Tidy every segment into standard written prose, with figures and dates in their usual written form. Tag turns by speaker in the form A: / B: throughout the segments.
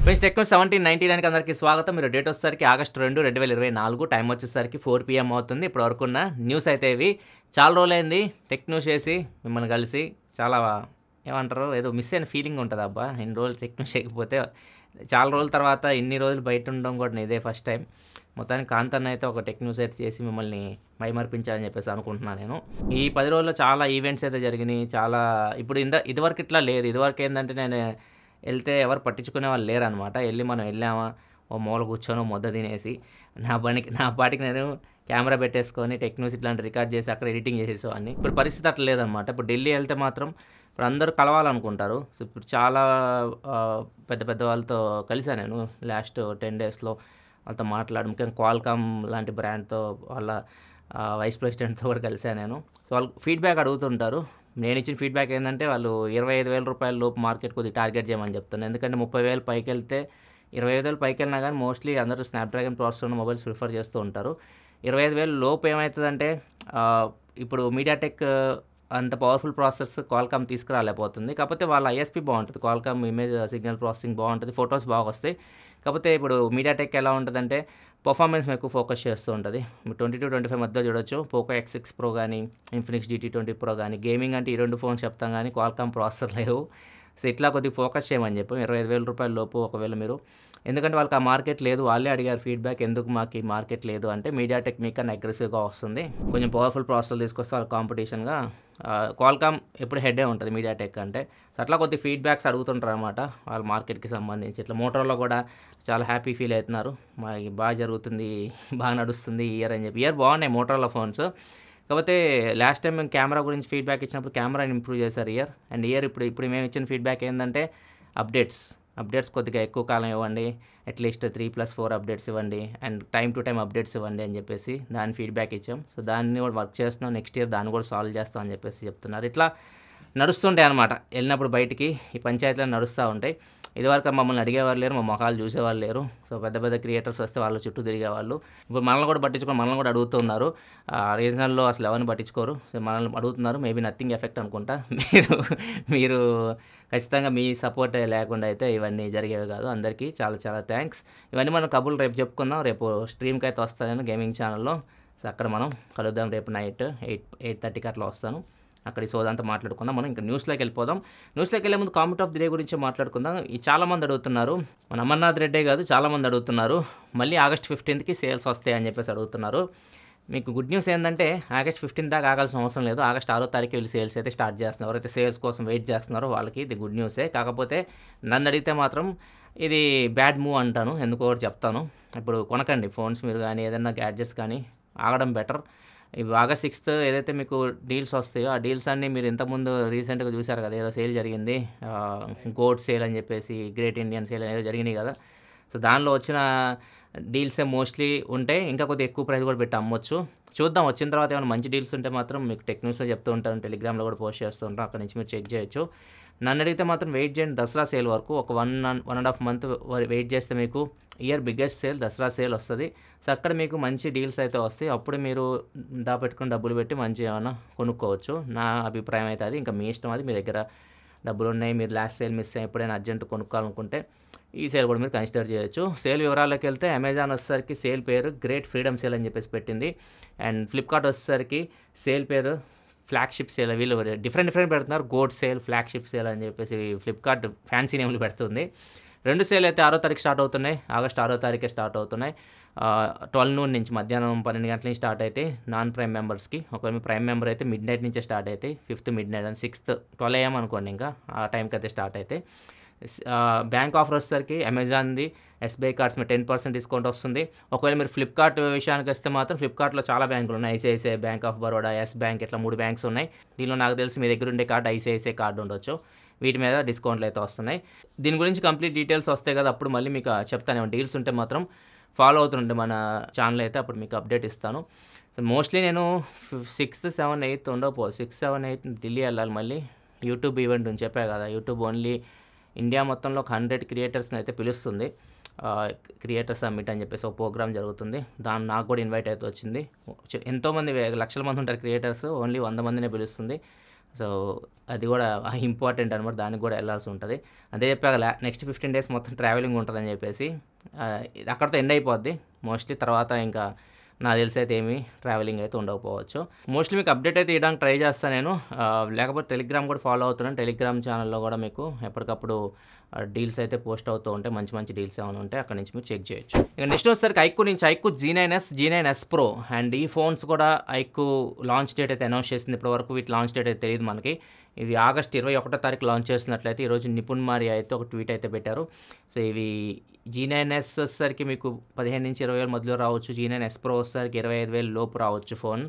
A: Friends techno 1799కి అందరికీ స్వాగతం. మీరు డేట్ వచ్చేసరికి ఆగస్టు 2, 2024 టైం వచ్చేసరికి 4 PM అవుతుంది. ఇప్పుడు వరకు ఉన్న న్యూస్ అయితే ఇవి. చాలా రోజులైంది టెక్ న్యూస్ చేసి మిమ్మల్ని కలిసి. చాలా ఏమంటారు, ఏదో మిస్ అయిన ఫీలింగ్ ఉంటుంది. అబ్బా ఇన్ని రోజులు టెక్ న్యూస్ చేయకపోతే చాలా రోజుల తర్వాత ఇన్ని రోజులు బయట ఉండడం కూడా ఇదే ఫస్ట్ టైం. మొత్తానికి కాంతన్న అయితే ఒక టెక్ న్యూస్ అయితే చేసి మిమ్మల్ని మైమర్పించాలని చెప్పేసి అనుకుంటున్నాను నేను. ఈ 10 రోజుల్లో చాలా ఈవెంట్స్ అయితే జరిగినాయి. చాలా ఇప్పుడు ఇదివరకు ఇట్లా లేదు. ఇదివరకు ఏంటంటే నేను వెళ్తే ఎవరు పట్టించుకునే వాళ్ళు లేరనమాట. మనం వెళ్ళామా, ఓ మూల కూర్చొని ముద్ద తినేసి నా పాటికి నేను కెమెరా పెట్టేసుకొని టెక్ న్యూస్ ఇట్లాంటి రికార్డ్ చేసి అక్కడ ఎడిటింగ్ చేసేసేవాడిని. ఇప్పుడు పరిస్థితి అట్లా లేదనమాట. ఇప్పుడు ఢిల్లీ వెళ్తే మాత్రం ఇప్పుడు అందరూ కలవాలనుకుంటారు. సో ఇప్పుడు చాలా పెద్ద పెద్ద వాళ్ళతో కలిసాను నేను లాస్ట్ 10 daysలో. వాళ్ళతో మాట్లాడి ముఖ్యంగా క్వాల్కామ్ లాంటి బ్రాండ్తో వాళ్ళ వైస్ ప్రెసిడెంట్తో కూడా కలిసాను నేను. సో వాళ్ళు ఫీడ్బ్యాక్ అడుగుతుంటారు. నేను ఇచ్చిన ఫీడ్బ్యాక్ ఏంటంటే వాళ్ళు 25,000 రూపాయల లోపు మార్కెట్ కొద్దిగా టార్గెట్ చేయమని చెప్తాను. ఎందుకంటే 30,000 పైకి వెళ్తే 25,000 పైకి వెళ్ళినా కానీ మోస్ట్లీ అందరూ స్నాప్డ్రాగన్ ప్రాసెసర్ ఉన్న మొబైల్స్ ప్రిఫర్ చేస్తూ ఉంటారు. 25,000 లోపు ఏమవుతుందంటే ఇప్పుడు మీడియాటెక్ అంత పవర్ఫుల్ ప్రాసెసర్స్ క్వాల్కామ్ తీసుకురాలేకపోతుంది. కాకపోతే వాళ్ళ ఐఎస్పీ బాగుంటుంది. క్వాల్కామ్ ఇమేజ్ సిగ్నల్ ప్రాసెసింగ్ బాగుంటుంది, ఫొటోస్ బాగా వస్తాయి. కాకపోతే ఇప్పుడు మీడియాటెక్ ఎలా ఉంటుందంటే పర్ఫార్మెన్స్ ఎక్కువ ఫోకస్ చేస్తూ ఉంటుంది. 20-25 మధ్య చూడొచ్చు. పోకో X6 Pro కానీ, ఇన్ఫినిక్స్ GT20 Pro కానీ, గేమింగ్ అంటే ఈ 2 ఫోన్స్ చెప్తాం కానీ క్వాల్కామ్ ప్రాసెసర్ లేవు. సో ఇట్లా కొద్దిగా ఫోకస్ చేయమని చెప్పాం. 25,000 రూపాయల లోపు ఒకవేళ మీరు, ఎందుకంటే వాళ్ళకి ఆ మార్కెట్ లేదు. వాళ్ళే అడిగారు ఫీడ్బ్యాక్, ఎందుకు మాకు ఈ మార్కెట్ లేదు అంటే మీడియాటెక్ మీకన్నా అగ్రెసివ్గా వస్తుంది, కొంచెం పవర్ఫుల్ ప్రాసెసర్ తీసుకొస్తే వాళ్ళ కాంపిటీషన్గా. క్వాల్కామ్ ఎప్పుడు హెడ్డే ఉంటుంది మీడియాటెక్ అంటే. సో అట్లా కొద్దిగా ఫీడ్బ్యాక్స్ అడుగుతుంటారు అనమాట వాళ్ళ మార్కెట్కి సంబంధించి. ఇట్లా మోటరోలా కూడా చాలా హ్యాపీ ఫీల్ అవుతున్నారు, మాకు బాగా జరుగుతుంది, బాగా నడుస్తుంది ఇయర్ అని చెప్పి. ఇయర్ బాగున్నాయి మోటరోలా ఫోన్స్. కాకపోతే లాస్ట్ టైం మేము కెమెరా గురించి ఫీడ్బ్యాక్ ఇచ్చినప్పుడు కెమెరాని ఇంప్రూవ్ చేశారు ఇయర్. ఇప్పుడు మేము ఇచ్చిన ఫీడ్బ్యాక్ ఏంటంటే అప్డేట్స్ కొద్దిగా ఎక్కువ కాలం ఇవ్వండి, అట్లీస్ట్ 3+4 అప్డేట్స్ ఇవ్వండి, and time to time updates ఇవ్వండి అని చెప్పేసి దాని ఫీడ్బ్యాక్ ఇచ్చాం. సో దాన్ని కూడా వర్క్ చేస్తున్నాం, నెక్స్ట్ ఇయర్ దాన్ని కూడా సాల్వ్ చేస్తాం అని చెప్పేసి చెప్తున్నారు. ఇట్లా నడుస్తుంటాయి అనమాట. వెళ్ళినప్పుడు బయటికి ఈ పంచాయతీలో నడుస్తూ ఉంటాయి. ఇదివరకు మమ్మల్ని అడిగేవారు లేరు, మా మొఖాలు చూసేవాళ్ళు లేరు. సో పెద్ద పెద్ద క్రియేటర్స్ వస్తే వాళ్ళ చుట్టూ తిరిగేవాళ్ళు. ఇప్పుడు మనల్ని కూడా పట్టించుకొని మనల్ని కూడా అడుగుతున్నారు. రీజనల్లో అసలు ఎవరిని పట్టించుకోరు. సో మనల్ని అడుగుతున్నారు. మేబీ నథింగ్ ఎఫెక్ట్ అనుకుంటా. మీరు ఖచ్చితంగా మీ సపోర్ట్ లేకుండా అయితే ఇవన్నీ జరిగేవి కాదు. అందరికీ చాలా చాలా థ్యాంక్స్. ఇవన్నీ మనం కబుర్లు రేపు చెప్పుకుందాం. రేపు స్ట్రీమ్కి అయితే వస్తాను నేను గేమింగ్ ఛానల్లో. సో అక్కడ మనం కలుద్దాం. రేపు నైట్ 8:30కి అట్లా వస్తాను. అక్కడ ఈ సోదంతా మాట్లాడుకుందాం. మనం ఇంకా న్యూస్లోకి వెళ్ళిపోదాం. న్యూస్లోకి వెళ్ళే ముందు కామెంట్ ఆఫ్ ది డే గురించి మాట్లాడుకుందాం. ఈ చాలామంది అడుగుతున్నారు, మన అమర్నాథ్ రెడ్డే కాదు చాలామంది అడుగుతున్నారు, మళ్ళీ ఆగస్ట్ 15కి సేల్స్ వస్తాయి అని చెప్పేసి అడుగుతున్నారు. మీకు గుడ్ న్యూస్ ఏంటంటే ఆగస్ట్ 15 దాకా ఆగాల్సిన అవసరం లేదు. ఆగస్ట్ 6వ తారీఖు వీళ్ళు సేల్స్ అయితే స్టార్ట్ చేస్తున్నారు. ఎవరైతే సేల్స్ కోసం వెయిట్ చేస్తున్నారో వాళ్ళకి ఇది గుడ్ న్యూసే. కాకపోతే నన్ను అడిగితే మాత్రం ఇది బ్యాడ్ మూవ్ అంటాను. ఎందుకో ఒకటి చెప్తాను. ఇప్పుడు కొనకండి ఫోన్స్ మీరు కానీ ఏదైనా గ్యాడ్జెట్స్ కానీ, ఆగడం బెటర్. ఇవి ఆగస్ట్ 6th ఏదైతే మీకు డీల్స్ వస్తాయో ఆ డీల్స్ అన్నీ మీరు ఇంతకుముందు రీసెంట్గా చూశారు కదా, ఏదో సేల్ జరిగింది, గోడ్ సేల్ అని చెప్పేసి, గ్రేట్ ఇండియన్ సేల్ ఏదో జరిగినాయి కదా. సో దానిలో వచ్చిన డీల్సే మోస్ట్లీ ఉంటాయి. ఇంకా కొద్దిగా ఎక్కువ ప్రైస్ కూడా పెట్టి అమ్మొచ్చు. చూద్దాం, వచ్చిన తర్వాత ఏమైనా మంచి డీల్స్ ఉంటే మాత్రం మీకు టెక్ న్యూస్లో చెప్తూ ఉంటాను, టెలిగ్రామ్లో కూడా పోస్ట్ చేస్తూ ఉంటాను. అక్కడ నుంచి మీరు చెక్ చేయొచ్చు. నన్ను అడిగితే మాత్రం వెయిట్ చేయండి దసరా సేల్ వరకు. ఒక 1.5 month వెయిట్ చేస్తే మీకు year biggest sale Dasara sale వస్తుంది. సో అక్కడ మీకు మంచి డీల్స్ అయితే వస్తాయి. అప్పుడు మీరు దాపెట్టుకుని డబ్బులు పెట్టి మంచి ఏమైనా కొనుక్కోవచ్చు. నా అభిప్రాయం అయితే అది. ఇంకా మీ ఇష్టం, అది మీ దగ్గర డబ్బులు ఉన్నాయి, మీరు లాస్ట్ సేల్ మిస్ అయ్యి ఎప్పుడైనా అర్జెంట్ కొనుక్కోవాలనుకుంటే ఈ సేల్ కూడా మీరు కన్సిడర్ చేయొచ్చు. సేల్ వివరాల్లోకి వెళ్తే అమెజాన్ వచ్చేసరికి సేల్ పేరు గ్రేట్ ఫ్రీడమ్ సేల్ అని చెప్పేసి పెట్టింది. అండ్ ఫ్లిప్కార్ట్ వచ్చేసరికి సేల్ పేరు ఫ్లాగ్షిప్ సేల్. వీళ్ళు డిఫరెంట్ పెడుతున్నారు. గోడ్ సేల్, ఫ్లాగ్షిప్ సేల్ అని చెప్పేసి ఫ్లిప్కార్ట్ ఫ్యాన్సీ నేమ్లు పెడుతుంది. 2 సేల్ అయితే 6వ తారీఖు స్టార్ట్ అవుతున్నాయి. ఆగస్ట్ 6వ తారీఖే స్టార్ట్ అవుతున్నాయి. 12 noon నుంచి మధ్యాహ్నం 12 గంటల నుంచి స్టార్ట్ అయితే నాన్ ప్రైమ్ మెంబర్స్కి. ఒకవేళ మీ ప్రైమ్ మెంబర్ అయితే మిడ్నైట్ నుంచే స్టార్ట్ అవుతాయి. 5th midnight and 6th 12 AM అనుకోండి. ఇంకా ఆ టైంకి అయితే స్టార్ట్ అయితే బ్యాంక్ ఆఫర్ వచ్చేసరికి అమెజాన్ది SBI కార్డ్స్ మీద 10% డిస్కౌంట్ వస్తుంది. ఒకవేళ మీరు ఫ్లిప్కార్ట్ విషయానికి వస్తే మాత్రం ఫ్లిప్కార్ట్లో చాలా బ్యాంకులు ఉన్నాయి. ICICI, bank of Baroda, yes bank, ఇట్లా 3 బ్యాంక్స్ ఉన్నాయి. దీనిలో నాకు తెలిసి మీ దగ్గర ఉండే కార్డు ICICI కార్డు ఉండొచ్చు. వీటి మీద డిస్కౌంట్లు అయితే వస్తున్నాయి. దీని గురించి కంప్లీట్ డీటెయిల్స్ వస్తాయి కదా, అప్పుడు మళ్ళీ మీకు చెప్తాను. డీల్స్ ఉంటే మాత్రం ఫాలో అవుతుంటే మన ఛానల్ అయితే అప్పుడు మీకు అప్డేట్ ఇస్తాను. సో మోస్ట్లీ నేను 6th, 7th, 8th ఉండకపో 6, 7, 8 ఢిల్లీ వెళ్ళాలి. మళ్ళీ యూట్యూబ్ ఈవెంట్ అని చెప్పా కదా, యూట్యూబ్ ఓన్లీ ఇండియా మొత్తంలో ఒక 100 క్రియేటర్స్ని అయితే పిలుస్తుంది. క్రియేటర్ సమ్మిట్ అని చెప్పేసి ఒక ప్రోగ్రామ్ జరుగుతుంది. నాకు కూడా ఇన్వైట్ అయితే వచ్చింది. ఎంతోమంది లక్షల మంది ఉంటారు క్రియేటర్స్, ఓన్లీ 100 మందినే పిలుస్తుంది. సో అది కూడా ఇంపార్టెంట్ అనమాట. దానికి కూడా వెళ్ళాల్సి ఉంటుంది. అదే చెప్పాక నెక్స్ట్ 15 డేస్ మొత్తం ట్రావెలింగ్ ఉంటుందని చెప్పేసి ఇది అక్కడితో ఎండ్ అయిపోద్ది మోస్ట్లీ. తర్వాత ఇంకా నాకు తెలిసి అయితే ఏమీ ట్రావెలింగ్ అయితే ఉండకపోవచ్చు. మోస్ట్లీ మీకు అప్డేట్ అయితే ఇవ్వడానికి ట్రై చేస్తాను నేను. లేకపోతే టెలిగ్రామ్ కూడా ఫాలో అవుతున్నాను. టెలిగ్రామ్ ఛానల్లో కూడా మీకు ఎప్పటికప్పుడు డీల్స్ అయితే పోస్ట్ అవుతూ ఉంటాయి. మంచి మంచి డీల్స్ ఏమైనా ఉంటాయి అక్కడ నుంచి మీరు చెక్ చేయొచ్చు. ఇక నెక్స్ట్ వచ్చేసరికి ఐక్యూ నుంచి ఐక్యూ G9s Pro అండ్ ఈ ఫోన్స్ కూడా ఐక్యూ లాంచ్ డేట్ అయితే అనౌన్స్ చేసింది. ఇప్పటివరకు వీటి లాంచ్ డేట్ అయితే తెలియదు మనకి. ఇవి ఆగస్ట్ 21వ తారీఖు లాంచ్ చేస్తున్నట్లయితే ఈరోజు నిపుణ్ మారియా అయితే ఒక ట్వీట్ అయితే పెట్టారు. సో ఇవి G9s వచ్చేసరికి మీకు 15 నుంచి 20,000 మధ్యలో రావచ్చు. G9s Pro వచ్చేసరికి 25,000 లోపు రావచ్చు ఫోన్.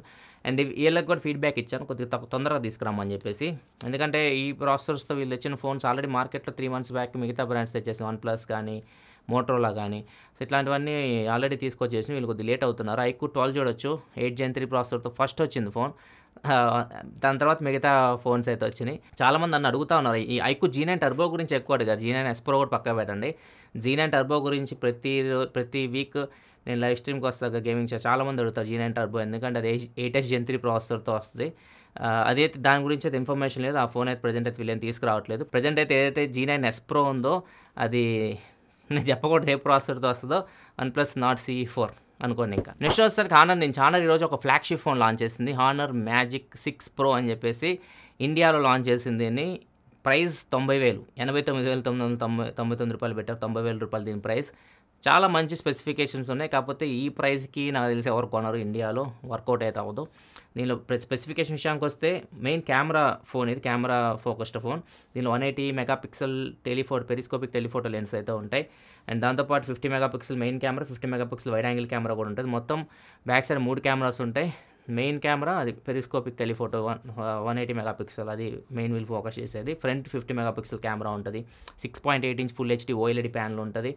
A: అండ్ వీళ్ళకి కూడా ఫీడ్బ్యాక్ ఇచ్చాను కొద్దిగా తొందరగా తీసుకురామని చెప్పేసి. ఎందుకంటే ఈ ప్రాసెసర్స్తో వీళ్ళు తెచ్చిన ఫోన్స్ ఆల్రెడీ మార్కెట్లో 3 months బ్యాక్ మిగతా బ్రాండ్స్ తెచ్చేసి OnePlus కానీ మోటరోలా కానీ సో ఇట్లాంటివన్నీ ఆల్రెడీ తీసుకొచ్చేసి వీళ్ళు కొద్దిగా లేట్ అవుతున్నారు. ఐక్యూ 12 చూడొచ్చు 8 Gen 3 ప్రాసెసర్తో ఫస్ట్ వచ్చింది ఫోన్. దాని తర్వాత మిగతా ఫోన్స్ అయితే వచ్చినాయి. చాలామంది నన్ను అడుగుతూ ఉన్నారు ఈ ఐక్యూ G9 టర్బో గురించి ఎక్కువ అడిగారు. G9s Pro కూడా పక్కా పెట్టండి. G9 టర్బో గురించి ప్రతి వీక్ నేను లైవ్ స్ట్రీమ్కి వస్తాక గేమింగ్ చాలామంది అడుగుతారు G9 టర్బో, ఎందుకంటే అది 8s Gen 3 ప్రాసెసర్తో వస్తుంది. అదైతే దాని గురించి అయితే ఇన్ఫర్మేషన్ లేదు. ఆ ఫోన్ అయితే ప్రజెంట్ అయితే వీళ్ళని తీసుకురావట్లేదు. ప్రజెంట్ అయితే ఏదైతే G9s Pro ఉందో అది నేను చెప్పకూడదు ఏ ప్రాసెసర్తో వస్తుందో, OnePlus Nord CE4 అనుకోండి. ఇంకా నెక్స్ట్ వచ్చేసరికి హానర్ నుంచి. హానర్ ఈరోజు ఒక ఫ్లాగ్షిప్ ఫోన్ లాంచ్ చేసింది. హానర్ మ్యాజిక్ 6 Pro అని చెప్పేసి ఇండియాలో లాంచ్ చేసింది. ప్రైస్ 90,000 89,999 రూపాయలు పెట్టారు. 90,000 రూపాయలు దీని ప్రైస్. చాలా మంచి స్పెసిఫికేషన్స్ ఉన్నాయి. కాకపోతే ఈ ప్రైస్కి నాకు తెలిసి ఎవరు కొనరు, ఇండియాలో వర్కౌట్ అయితే అవ్వదు. దీనిలో స్పెసిఫికేషన్ విషయానికి వస్తే మెయిన్ కెమెరా ఫోన్, ఇది కెమెరా ఫోకస్డ్ ఫోన్. దీనిలో 180 మెగాపిక్సెల్ పెరిస్కోపిక్ టెలిఫోటో లెన్స్ అయితే ఉంటాయి. అండ్ దాంతోపాటు 50 megapixel main camera, 50 megapixel wide angle camera కూడా ఉంటుంది. మొత్తం బ్యాక్ సైడ్ 3 కెమెరాస్ ఉంటాయి. మెయిన్ కెమెరా అది పెరిస్కోపిక్ టెలిఫోటో 180 మెగాపిక్సెల్, అది మెయిన్ వీల్ ఫోకస్ చేసేది. ఫ్రంట్ 50 మెగాపిక్సెల్ కెమెరా ఉంటుంది. 6.8 inch full HD OLED panel ఉంటుంది.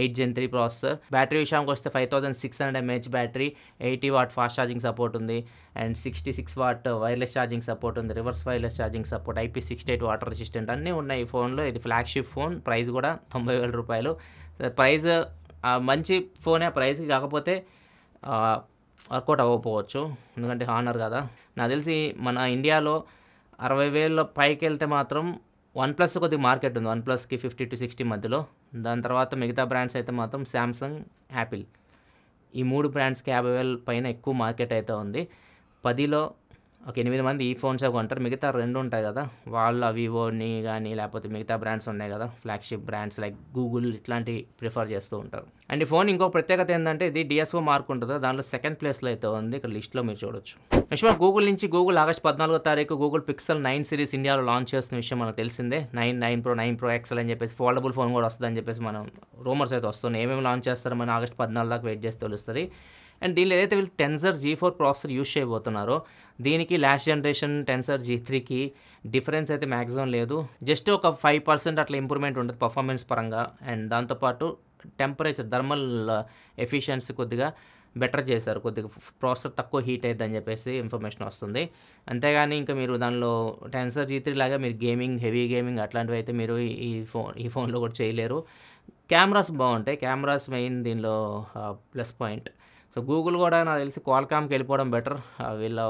A: 8 Gen 3 ప్రాసెసర్. బ్యాటరీ విషయానికి వస్తే 5600 mAh battery, 80 watt fast charging support ఉంది. And 66 watt wireless charging support ఉంది. Reverse wireless charging support, IP68 water resistant అన్నీ ఉన్నాయి ఈ ఫోన్లో. ఇది ఫ్లాగ్షిప్ ఫోన్. ప్రైస్ కూడా 90,000 రూపాయలు. ప్రైస్ మంచి ఫోనే ప్రైస్కి, కాకపోతే వర్కౌట్ అవ్వకపోవచ్చు ఎందుకంటే హానర్ కదా. నాకు తెలిసి మన ఇండియాలో 60,000 పైకి వెళ్తే మాత్రం OnePlus కొద్దిగా మార్కెట్ ఉంది. OnePlusకి 50 to 60 మధ్యలో. దాని తర్వాత మిగతా బ్రాండ్స్ అయితే మాత్రం శాంసంగ్, యాపిల్, ఈ 3 బ్రాండ్స్కి 50,000 పైన ఎక్కువ మార్కెట్ అయితే ఉంది. 10లో ఒక 8 మంది ఈ ఫోన్సే కొంటారు. మిగతా 2 ఉంటాయి కదా, వాళ్ళు వివోని కానీ లేకపోతే మిగతా బ్రాండ్స్ ఉన్నాయి కదా ఫ్లాగ్షిప్ బ్రాండ్స్ లైక్ గూగుల్, ఇట్లాంటివి ప్రిఫర్ చేస్తూ ఉంటారు. అండ్ ఈ ఫోన్ ఇంకో ప్రత్యేకత ఏంటంటే ఇది DSO మార్క్ ఉంటుంది, దాంట్లో సెకండ్ ప్లేస్లో అయితే ఉంది. ఇక్కడ లిస్ట్లో మీరు చూడొచ్చు. నెక్స్ట్ గూగుల్ నుంచి గూగుల్ ఆగస్ట్ 14వ తారీఖు గూగుల్ Pixel 9 సిరీస్ ఇండియాలో లాంచ్ చేస్తున్న విషయం మనకు తెలిసిందే. 9 Pro, 9 Pro XL అని చెప్పేసి ఫోల్డబుల్ ఫోన్ కూడా వస్తుందని చెప్పేసి మనం రూమర్స్ అయితే వస్తున్నాయి. ఏమేమి లాంచ్ చేస్తారో మనం ఆగస్ట్ 14 దాకా వెయిట్ చేసి తెలుస్తుంది. అండ్ దీనిలో ఏదైతే వీళ్ళు Tensor G4 ప్రాసెసర్ యూజ్ చేయబోతున్నారో దీనికి లాస్ట్ జనరేషన్ Tensor G3కి డిఫరెన్స్ అయితే మ్యాక్సిమం లేదు. జస్ట్ ఒక 5% అట్లా ఇంప్రూవ్మెంట్ ఉంటుంది పర్ఫార్మెన్స్ పరంగా. అండ్ దాంతోపాటు టెంపరేచర్, థర్మల్ ఎఫిషియన్సీ కొద్దిగా బెటర్ చేశారు. కొద్దిగా ప్రాసెసర్ తక్కువ హీట్ అవుతుంది అని చెప్పేసి ఇన్ఫర్మేషన్ వస్తుంది. అంతేగాని ఇంకా మీరు దానిలో Tensor G3 లాగా మీరు గేమింగ్, హెవీ గేమింగ్ అట్లాంటివి అయితే మీరు ఈ ఫోన్లో కూడా చేయలేరు. కెమెరాస్ బాగుంటాయి. కెమెరాస్ మెయిన్ దీనిలో ప్లస్ పాయింట్. సో గూగుల్ కూడా నాకు తెలిసి క్వాల్కామ్కి వెళ్ళిపోవడం బెటర్. వీళ్ళ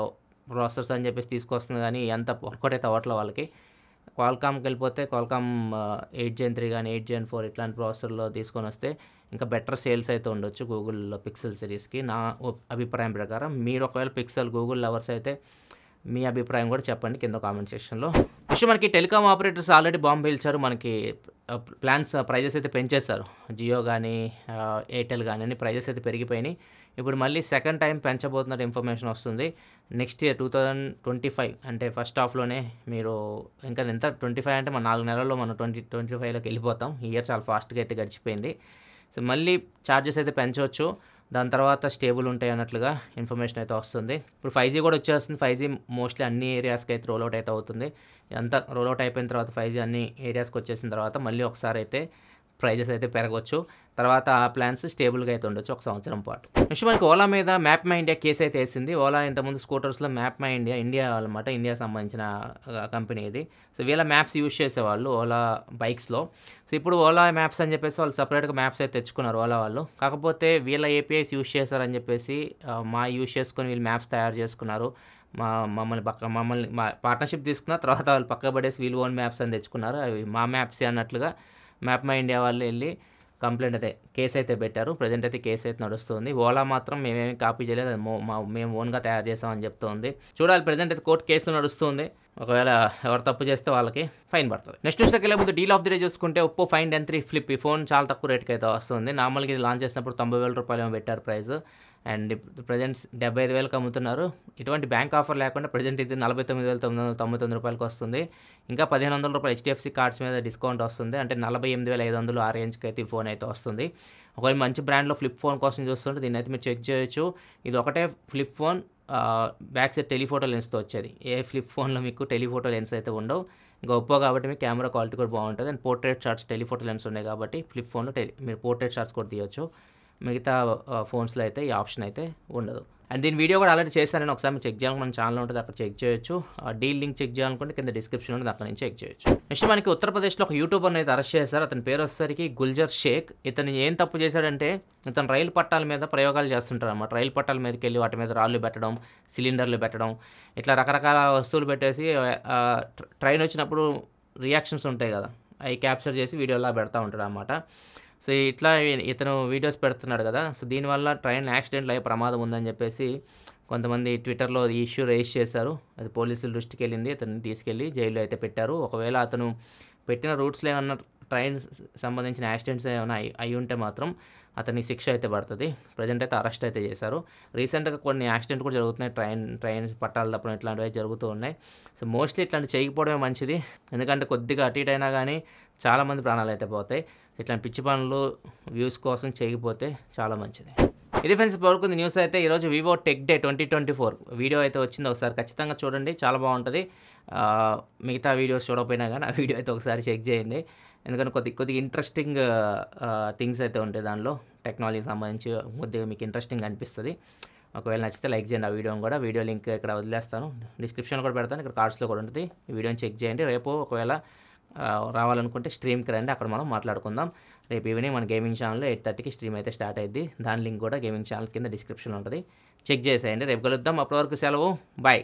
A: ప్రాసెసర్స్ అని చెప్పేసి తీసుకొస్తుంది కానీ ఎంత వర్కౌట్ అయితే అవ్వట్లే వాళ్ళకి. క్వాల్కామ్కి వెళ్ళిపోతే క్వాల్కామ్ 8 Gen 3 కానీ 8 Gen 4 ఇట్లాంటి ప్రాసెసర్లో తీసుకొని వస్తే ఇంకా బెటర్ సేల్స్ అయితే ఉండొచ్చు గూగుల్ పిక్సెల్ సిరీస్కి నా అభిప్రాయం ప్రకారం. మీరు ఒకవేళ పిక్సెల్ గూగుల్ లవర్స్ అయితే మీ అభిప్రాయం కూడా చెప్పండి కింద కామెంట్ సెక్షన్లో. విషయం మనకి టెలికామ్ ఆపరేటర్స్ ఆల్రెడీ బాంబు పేల్చారు. మనకి ప్రైజెస్ అయితే పెంచేశారు. జియో కానీ ఎయిర్టెల్ కానీ అన్ని ప్రైజెస్ అయితే పెరిగిపోయినాయి. ఇప్పుడు మళ్ళీ సెకండ్ టైం పెంచబోతున్నట్టు ఇన్ఫర్మేషన్ వస్తుంది. నెక్స్ట్ ఇయర్ 2025 అంటే ఫస్ట్ హాఫ్లోనే మీరు ఇంకా ఎంత 25 అంటే మన 4 నెలల్లో మనం 2025లోకి వెళ్ళిపోతాం. ఈ ఇయర్ చాలా ఫాస్ట్గా అయితే గడిచిపోయింది. సో మళ్ళీ ఛార్జెస్ అయితే పెంచవచ్చు. దాని తర్వాత స్టేబుల్ ఉంటాయి అన్నట్లుగా ఇన్ఫర్మేషన్ అయితే వస్తుంది. ఇప్పుడు 5G కూడా వచ్చేస్తుంది. 5G మోస్ట్లీ అన్ని ఏరియాస్కి అయితే రోల్అవుట్ అయితే అవుతుంది. అంతా రోల్అవుట్ అయిపోయిన తర్వాత 5G అన్ని ఏరియాస్కి వచ్చేసిన తర్వాత మళ్ళీ ఒకసారి అయితే ప్రైజెస్ అయితే పెరగవచ్చు. తర్వాత ఆ ప్లాన్స్ స్టేబుల్గా అయితే ఉండొచ్చు 1 సంవత్సరం పాటు. నెక్స్ట్ మనకి ఓలా మీద మ్యాప్ మై ఇండియా కేసు అయితే వేసింది. ఓలా ఇంతకుముందు స్కూటర్స్లో మ్యాప్ మై ఇండియా అనమాట, ఇండియాకి సంబంధించిన కంపెనీ ఇది. సో వీళ్ళ మ్యాప్స్ యూజ్ చేసేవాళ్ళు ఓలా బైక్స్లో. సో ఇప్పుడు ఓలా మ్యాప్స్ అని చెప్పేసి వాళ్ళు సపరేట్గా మ్యాప్స్ అయితే తెచ్చుకున్నారు ఓలా వాళ్ళు. కాకపోతే వీళ్ళ APIs యూజ్ చేశారని చెప్పేసి యూజ్ చేసుకొని వీళ్ళు మ్యాప్స్ తయారు చేసుకున్నారు. మమ్మల్ని మా పార్ట్నర్షిప్ తీసుకున్న తర్వాత వాళ్ళు పక్క పడేసి వీళ్ళు ఓన్ మ్యాప్స్ అని తెచ్చుకున్నారు. అవి మా మ్యాప్సే అన్నట్లుగా మ్యాప్ మై ఇండియా వాళ్ళు వెళ్ళి కంప్లైంట్ అయితే కేసు అయితే పెట్టారు. ప్రజెంట్ అయితే కేసు అయితే నడుస్తుంది. ఓలా మాత్రం మేమేమి కాపీ చేయలేదు, అది మేము ఓన్గా తయారు చేసామని చెప్తుంది. చూడాలి, ప్రజెంట్ అయితే కోర్టు కేసు నడుస్తుంది. ఒకవేళ ఎవరు తప్పు చేస్తే వాళ్ళకి ఫైన్ పడుతుంది. నెక్స్ట్ న్యూస్లోకి వెళ్ళే ముందు డీల్ ఆఫ్ ది డే చూసుకుంటే ఒప్పో ఫైన్ 10 ఫ్లిప్ ఈ ఫోన్ చాలా తక్కువ రేట్కి అయితే వస్తుంది. నార్మల్గా ఇది లాంచ్ చేసినప్పుడు 90,000 రూపాయలు ఏమో పెట్టారు ప్రైస్. అండ్ ప్రజెంట్ 75,000కి అమ్ముతున్నారు. ఇటువంటి బ్యాంక్ ఆఫర్ లేకుండా ప్రజెంట్ ఇది 49,999 రూపాయలకి వస్తుంది. ఇంకా 1,500 రూపాయలు హెచ్డిఎఫ్సి కార్డ్స్ మీద డిస్కౌంట్ వస్తుంది. అంటే 48,500 ఆ రేంజ్కి అయితే ఈ ఫోన్ అయితే వస్తుంది. ఒకవేళ మంచి బ్రాండ్లో ఫ్లిప్ ఫోన్ కోసం చూస్తుంటే దీన్ని అయితే మీరు చెక్ చేయొచ్చు. ఇది ఒకటే flip phone, back side telephoto లెన్స్తో వచ్చేది. ఏ ఫ్లిప్ ఫోన్లో మీకు టెలిఫోటో లెన్స్ అయితే ఉండవు. ఇంకా ఒప్పో కాబట్టి మీకు కెమెరా క్వాలిటీ కూడా బాగుంటుంది. And portrait shots telephoto lens ఉన్నాయి కాబట్టి ఫ్లిప్ ఫోన్లో మీరు పోర్ట్రేట్ షాట్స్ కూడా తీయొచ్చు. మిగతా ఫోన్స్లో అయితే ఈ ఆప్షన్ అయితే ఉండదు. అండ్ దీని వీడియో కూడా ఆల్రెడీ చేశాను నేను. ఒకసారి మీరు చెక్ చేయాలని మన ఛానల్ ఉంటుంది, అక్కడ చెక్ చేయొచ్చు. డీల్ లింక్ చెక్ చేయాలనుకుంటే కింద డిస్క్రిప్షన్ ఉంటుంది, అక్కడ నుంచి చెక్ చేయొచ్చు. నెక్స్ట్ మనకి ఉత్తరప్రదేశ్లో ఒక యూట్యూబర్ని అయితే అరెస్ట్ చేశారు. అతని పేరు వచ్చేసరికి గుల్జర్ షేక్. ఇతను ఏం తప్పు చేశాడంటే ఇతను రైలు పట్టాల మీద ప్రయోగాలు చేస్తుంటారు అన్నమాట. రైలు పట్టాల మీదకి వెళ్ళి వాటి మీద రాళ్ళు పెట్టడం, సిలిండర్లు పెట్టడం, ఇట్లా రకరకాల వస్తువులు పెట్టేసి ట్రైన్ వచ్చినప్పుడు రియాక్షన్స్ ఉంటాయి కదా, అవి క్యాప్చర్ చేసి వీడియోలా పెడతా ఉంటాడు అన్నమాట. సో ఇట్లా ఇతను వీడియోస్ పెడుతున్నాడు కదా. సో దీనివల్ల ట్రైన్ యాక్సిడెంట్లు అయ్యే ప్రమాదం ఉందని చెప్పేసి కొంతమంది ట్విట్టర్లో ఈ ఇష్యూ రైజ్ చేశారు. అది పోలీసుల దృష్టికి వెళ్ళింది. అతన్ని తీసుకెళ్ళి జైల్లో అయితే పెట్టారు. ఒకవేళ అతను పెట్టిన రూట్స్లో ఏమన్నా ట్రైన్ సంబంధించిన యాక్సిడెంట్స్ ఏమైనా అయి ఉంటే మాత్రం అతనికి శిక్ష అయితే పడుతుంది. ప్రజెంట్ అయితే అరెస్ట్ అయితే చేశారు. రీసెంట్గా కొన్ని యాక్సిడెంట్ కూడా జరుగుతున్నాయి, ట్రైన్ పట్టాలు తప్పడం ఇట్లాంటివి జరుగుతూ ఉన్నాయి. సో మోస్ట్లీ ఇట్లాంటి చేయకపోవడమే మంచిది. ఎందుకంటే కొద్దిగా అటు ఇటు అయినా కానీ చాలామంది ప్రాణాలు అయితే పోతాయి. ఇట్లాంటి పిచ్చి పనులు వ్యూస్ కోసం చేయకపోతే చాలా మంచిది. ఇది ఫ్రెండ్స్ వరకు న్యూస్ అయితే. ఈరోజు వివో టెక్ డే 2024 వీడియో అయితే వచ్చింది. ఒకసారి ఖచ్చితంగా చూడండి, చాలా బాగుంటుంది. మిగతా వీడియోస్ చూడకపోయినా కానీ ఆ వీడియో అయితే ఒకసారి చెక్ చేయండి. ఎందుకంటే కొద్దిగా ఇంట్రెస్టింగ్ థింగ్స్ అయితే ఉంటాయి దానిలో. టెక్నాలజీకి సంబంధించి కొద్దిగా మీకు ఇంట్రెస్టింగ్ అనిపిస్తుంది. ఒకవేళ నచ్చితే లైక్ చేయండి ఆ వీడియోని కూడా. వీడియో లింక్ ఇక్కడ వదిలేస్తాను, డిస్క్రిప్షన్లో కూడా పెడతాను, ఇక్కడ కార్డ్స్లో కూడా ఉంటుంది. ఈ వీడియోని చెక్ చేయండి. రేపు ఒకవేళ రావాలనుకుంటే స్ట్రీమ్కి రండి, అక్కడ మనం మాట్లాడుకుందాం. రేపు ఈవినింగ్ మన గేమింగ్ ఛానల్లో 8:30కి స్ట్రీమ్ అయితే స్టార్ట్ అయ్యింది. దాని లింక్ కూడా గేమింగ్ ఛానల్ కింద డిస్క్రిప్షన్లో ఉంటుంది, చెక్ చేసేయండి. రేపు కలుద్దాం. అప్పటి వరకు సెలవు, బాయ్.